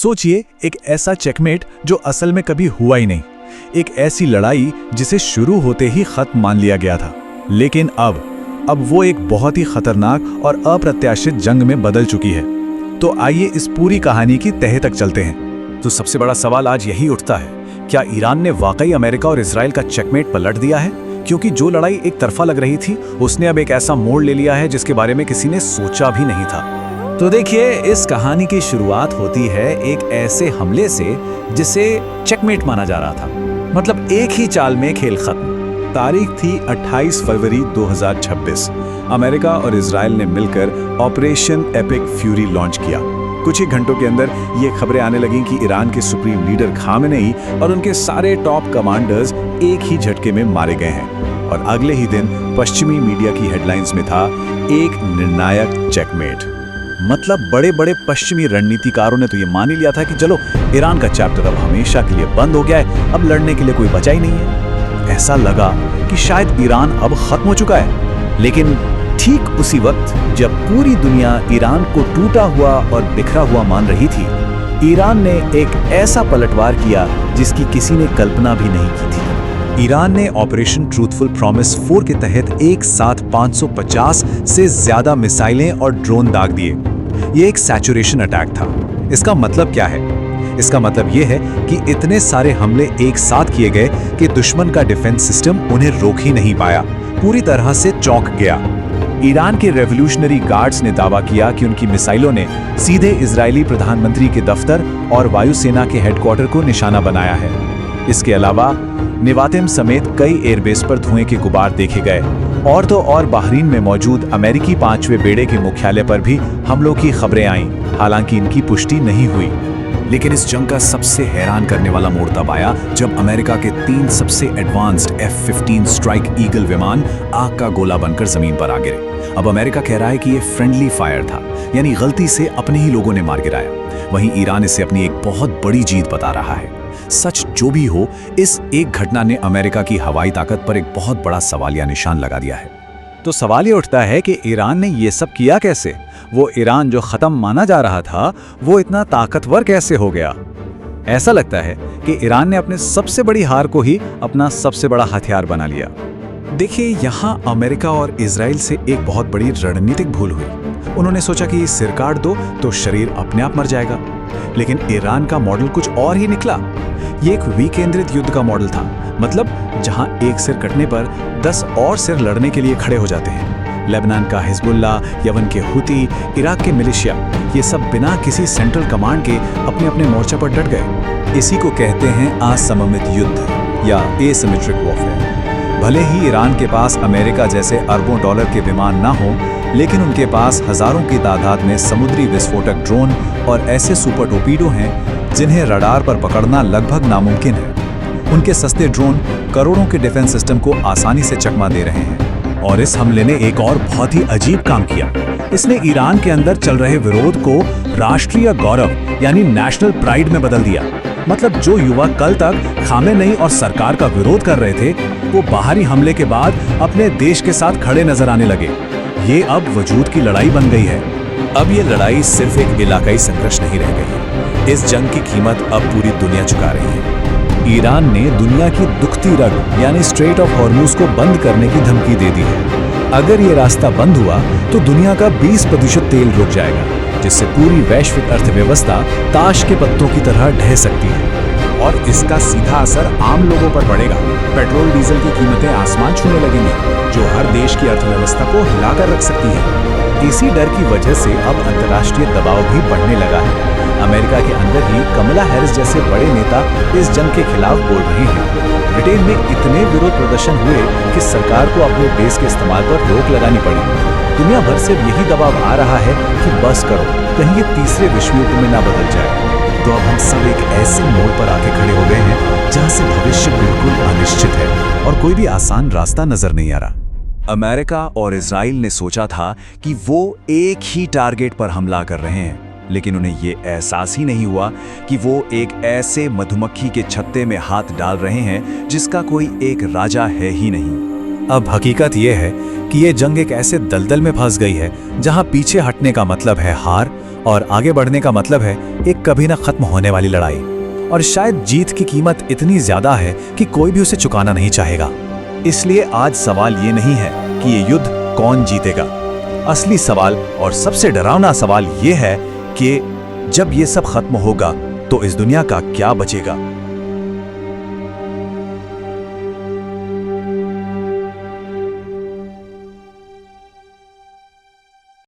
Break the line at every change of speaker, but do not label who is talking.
सोचिए, एक ऐसा चेकमेट जो असल में कभी हुआ ही नहीं, एक ऐसी लड़ाई जिसे शुरू होते ही खत्म मान लिया गया था। लेकिन अब वो एक बहुत ही खतरनाक और अप्रत्याशित जंग में बदल चुकी है। तो आइए इस पूरी कहानी की तह तक चलते हैं। तो सबसे बड़ा सवाल आज यही उठता है, क्या ईरान ने वाकई अमेरिका और इजराइल का चेकमेट पलट दिया है? क्योंकि जो लड़ाई एक तरफा लग रही थी, उसने अब एक ऐसा मोड़ ले लिया है जिसके बारे में किसी ने सोचा भी नहीं था। तो देखिए, इस कहानी की शुरुआत होती है एक ऐसे हमले से जिसे चेकमेट माना जा रहा था। मतलब एक ही चाल में खेल खत्म। तारीख थी 28 फरवरी 2026। अमेरिका और इजराइल ने मिलकर ऑपरेशन एपिक फ्यूरी लॉन्च किया। कुछ ही घंटों के अंदर ये खबरें आने लगीं कि ईरान के सुप्रीम लीडर खामेनेई और उनके सारे टॉप कमांडर्स एक ही झटके में मारे गए हैं। और अगले ही दिन पश्चिमी मीडिया की हेडलाइंस में था एक निर्णायक चेकमेट। मतलब बड़े बड़े पश्चिमी रणनीतिकारों ने तो ये मान ही लिया था कि चलो, ईरान का चैप्टर अब हमेशा के लिए बंद हो गया है, अब लड़ने के लिए कोई बचा ही नहीं है। ऐसा लगा कि शायद ईरान अब खत्म हो चुका है। लेकिन ठीक उसी वक्त जब पूरी दुनिया ईरान को टूटा हुआ और बिखरा हुआ मान रही थी, ईरान ने एक ऐसा पलटवार किया जिसकी किसी ने कल्पना भी नहीं की थी। ईरान ने ऑपरेशन ट्रूथफुल प्रॉमिस 4 के तहत एक साथ 550 से ज्यादा मिसाइलें और ड्रोन दाग दिए। ये एक सैचुरेशन अटैक था। इसका मतलब क्या है? इसका मतलब यह है कि इतने सारे हमले एक साथ किए गए कि दुश्मन का डिफेंस सिस्टम उन्हें रोक ही नहीं पाया, पूरी तरह से चौंक गया। ईरान के रेवोल्यूशनरी गार्ड्स ने दावा किया कि उनकी मिसाइलों ने सीधे इजरायली प्रधानमंत्री के दफ्तर और वायुसेना के हेडक्वार्टर को निशाना बनाया है। इसके अलावा निवातिम समेत कई एयरबेस पर धुएं के गुबार देखे गए। और तो और बहरीन में मौजूद अमेरिकी 5वें बेड़े के मुख्यालय पर भी हमलों की खबरें आईं, हालांकि इनकी पुष्टि नहीं हुई। लेकिन इस जंग का सबसे हैरान करने वाला मोड़ तब आया जब अमेरिका के 3 सबसे एडवांस्ड F-15 स्ट्राइक ईगल विमान आग का गोला बनकर जमीन पर आ गिरे। अब अमेरिका कह रहा है कि यह फ्रेंडली फायर था, यानी गलती से अपने ही लोगों ने मार गिराया। वहीं ईरान इसे अपनी एक बहुत बड़ी जीत बता रहा है। सच जो भी हो, इस एक घटना ने अमेरिका की हवाई ताकत पर एक बहुत बड़ा सवालिया निशान लगा दिया है। तो सवाल ये उठता है कि ईरान ने ये सब किया कैसे? वो ईरान जो खत्म माना जा रहा था, वो इतना ताकतवर कैसे हो गया? ऐसा लगता है कि ईरान ने अपने सबसे बड़ी हार को ही अपना सबसे बड़ा हथियार बना लिया। देखिए, यहाँ अमेरिका और इजराइल से एक बहुत बड़ी रणनीतिक भूल हुई। उन्होंने सोचा कि सिर काट दो तो शरीर अपने आप मर जाएगा। लेकिन ईरान का मॉडल कुछ और ही निकला। ये एक विकेंद्रित युद्ध का मॉडल था। मतलब जहां एक सिर कटने पर 10 और सिर लड़ने के लिए खड़े हो जाते हैं। लेबनान का हिजबुल्ला, यमन के हुती, इराक के मिलिशिया, ये सब बिना किसी सेंट्रल कमांड के अपने अपने मोर्चा पर डट गए। इसी को कहते हैं असममित युद्ध या एसिमेट्रिक वॉरफेयर। भले ही ईरान के पास अमेरिका जैसे अरबों डॉलर के विमान ना हो, लेकिन उनके पास हजारों की तादाद में समुद्री विस्फोटक ड्रोन और ऐसे सुपर टोर्पीडो हैं जिन्हें रडार पर पकड़ना लगभग नामुमकिन है। उनके सस्ते ड्रोन करोड़ों के डिफेंस सिस्टम को आसानी से चकमा दे रहे हैं। और इस हमले ने एक और बहुत ही अजीब काम किया। इसने ईरान के अंदर चल रहे विरोध को राष्ट्रीय गौरव यानी नेशनल प्राइड में बदल दिया। मतलब जो युवा कल तक खामेनेई और सरकार का विरोध कर रहे थे, वो बाहरी हमले के बाद अपने देश के साथ खड़े नजर आने लगे। ये अब वजूद की लड़ाई बन गई है। अब ये लड़ाई सिर्फ एक इलाकाई संघर्ष नहीं रह गई। इस जंग की कीमत अब पूरी दुनिया चुका रही है। ईरान ने दुनिया की दुखती रग यानी स्ट्रेट ऑफ हॉर्मुज को बंद करने की धमकी दे दी है। अगर ये रास्ता बंद हुआ तो दुनिया का 20% तेल रुक जाएगा, जिससे पूरी वैश्विक अर्थव्यवस्था ताश के पत्तों की तरह ढह सकती है। और इसका सीधा असर आम लोगों पर पड़ेगा। पेट्रोल डीजल की कीमतें आसमान छूने लगेंगी, जो हर देश की अर्थव्यवस्था को हिलाकर रख सकती है। इसी डर की वजह से अब अंतर्राष्ट्रीय दबाव भी बढ़ने लगा है। अमेरिका के अंदर ही कमला हैरिस जैसे बड़े नेता इस जंग के खिलाफ बोल रहे हैं। ब्रिटेन में इतने विरोध प्रदर्शन हुए कि सरकार को अपने बेस के इस्तेमाल पर रोक लगानी पड़ी। दुनिया भर से यही दबाव आ रहा है कि बस करो, कहीं ये तीसरे विश्व युद्ध में ना बदल जाए। तो अब हम सब एक ऐसे मोड़ पर आके खड़े हो गए हैं जहां से भविष्य बिल्कुल अनिश्चित है और कोई भी आसान रास्ता नजर नहीं आ रहा। अमेरिका और इजराइल ने सोचा था कि वो एक ही टारगेट पर हमला कर रहे हैं, लेकिन उन्हें ये एहसास ही नहीं हुआ कि वो एक ऐसे मधुमक्खी के छत्ते में हाथ डाल रहे हैं जिसका कोई एक राजा है ही नहीं। अब हकीकत ये है कि ये जंग एक ऐसे दलदल में फंस गई है जहां पीछे हटने का मतलब है हार और आगे बढ़ने का मतलब है एक कभी ना खत्म होने वाली लड़ाई। और शायद जीत की कीमत इतनी ज्यादा है कि कोई भी उसे चुकाना नहीं चाहेगा। इसलिए आज सवाल ये नहीं है कि ये युद्ध कौन जीतेगा। असली सवाल और सबसे डरावना सवाल ये है कि जब ये सब खत्म होगा तो इस दुनिया का क्या बचेगा।